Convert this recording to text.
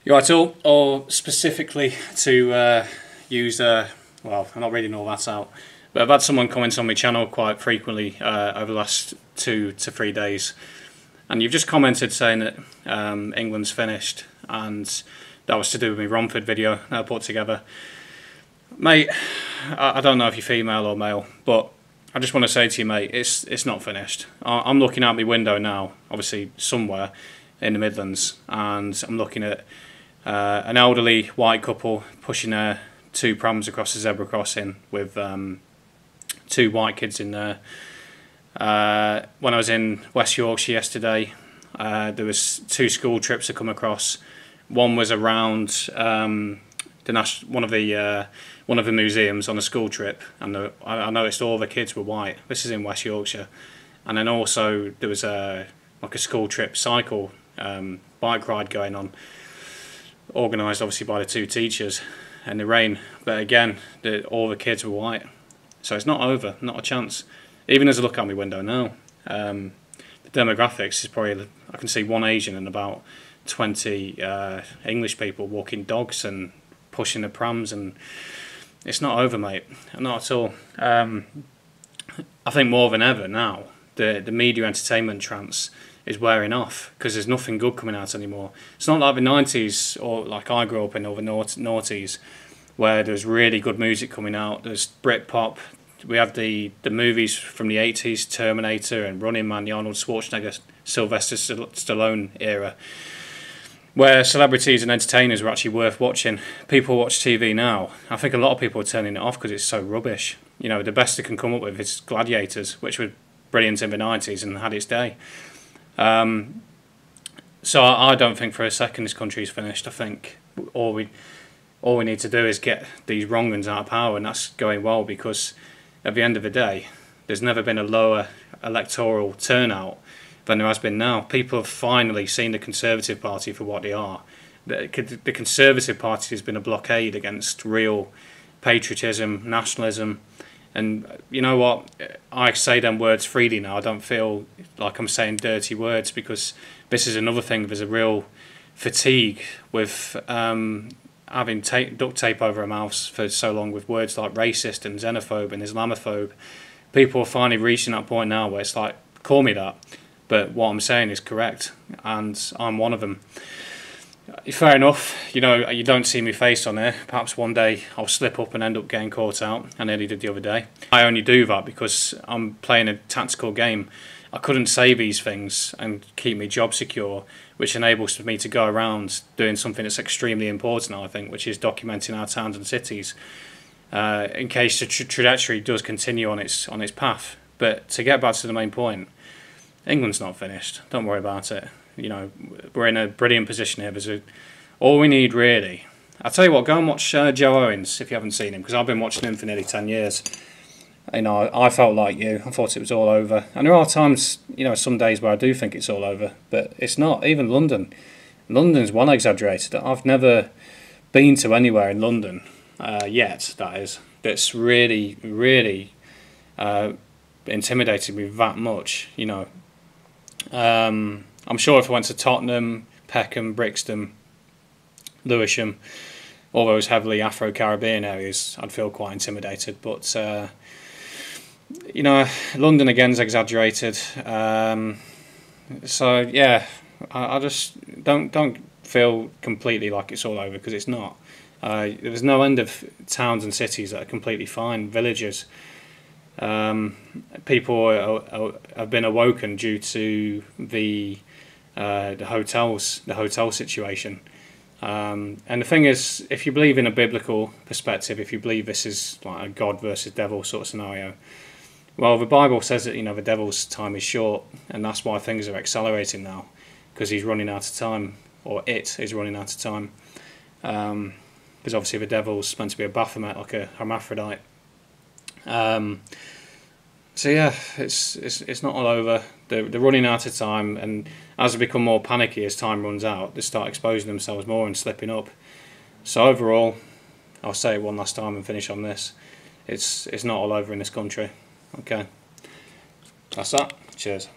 You right, all, or specifically to use, well, I'm not reading all that out, but I've had someone comment on my channel quite frequently over the last 2 to 3 days, and you've just commented saying that England's finished, and that was to do with my Romford video that I put together. Mate, I don't know if you're female or male, but I just want to say to you, mate, it's not finished. I'm looking out my window now, obviously somewhere in the Midlands, and I'm looking at an elderly white couple pushing their 2 prams across the zebra crossing with 2 white kids in there. When I was in West Yorkshire yesterday, there was 2 school trips to come across. One was around one of the museums on a school trip, and I noticed all the kids were white. This is in West Yorkshire, and then also there was like a school trip cycle bike ride going on, organised obviously by the 2 teachers, in the rain. But again, all the kids were white, so it's not over, not a chance. Even as I look out my window now, the demographics is probably, I can see 1 Asian and about 20 English people walking dogs and pushing the prams, and it's not over, mate, not at all. I think more than ever now, the media entertainment trance is wearing off, because there's nothing good coming out anymore. It's not like the 90s, or like I grew up in, or the noughties, where there's really good music coming out. There's Britpop. We have the movies from the 80s, Terminator and Running Man, the Arnold Schwarzenegger, Sylvester Stallone era, where celebrities and entertainers were actually worth watching. People watch TV now. I think a lot of people are turning it off because it's so rubbish. You know, the best they can come up with is Gladiators, which was brilliant in the 90s and had its day. So I don't think for a second this country's finished. I think all we need to do is get these wrong uns out of power, and that's going well, because at the end of the day, there's never been a lower electoral turnout than there has been now. People have finally seen the Conservative Party for what they are. The Conservative Party has been a blockade against real patriotism, nationalism, and you know what? I say them words freely now. I don't feel like I'm saying dirty words, because this is another thing. There's a real fatigue with having duct tape over our mouths for so long with words like racist and xenophobe and Islamophobe. People are finally reaching that point now where it's like, call me that, but what I'm saying is correct, and I'm one of them. Fair enough, you know, you don't see me face on there. Perhaps one day I'll slip up and end up getting caught out. I nearly did the other day. I only do that because I'm playing a tactical game. I couldn't say these things and keep my job secure, which enables me to go around doing something that's extremely important, I think, which is documenting our towns and cities, in case the trajectory does continue on its path. But to get back to the main point, England's not finished. Don't worry about it. You know, we're in a brilliant position here. All we need, really. I'll tell you what, go and watch Joe Owens if you haven't seen him, because I've been watching him for nearly 10 years. You know, I felt like you. I thought it was all over. And there are times, you know, some days where I do think it's all over, but it's not. Even London. London's one exaggerated. I've never been to anywhere in London yet, that is, that's really, really intimidated me that much, you know. I'm sure if I went to Tottenham, Peckham, Brixton, Lewisham, all those heavily Afro-Caribbean areas, I'd feel quite intimidated. But, you know, London again's exaggerated. So, yeah, I just don't feel completely like it's all over, because it's not. There's no end of towns and cities that are completely fine, villages. People have been awoken due to the hotel situation, and the thing is, if you believe in a biblical perspective, if you believe this is like a God versus devil sort of scenario, well, the Bible says that, you know, the devil's time is short, and that's why things are accelerating now, because he's running out of time, or it is running out of time, because obviously the devil's meant to be a Baphomet, like a hermaphrodite. So yeah, it's not all over. They're running out of time, and as they become more panicky as time runs out, they start exposing themselves more and slipping up. So overall, I'll say it one last time and finish on this. It's not all over in this country. Okay, that's that. Cheers.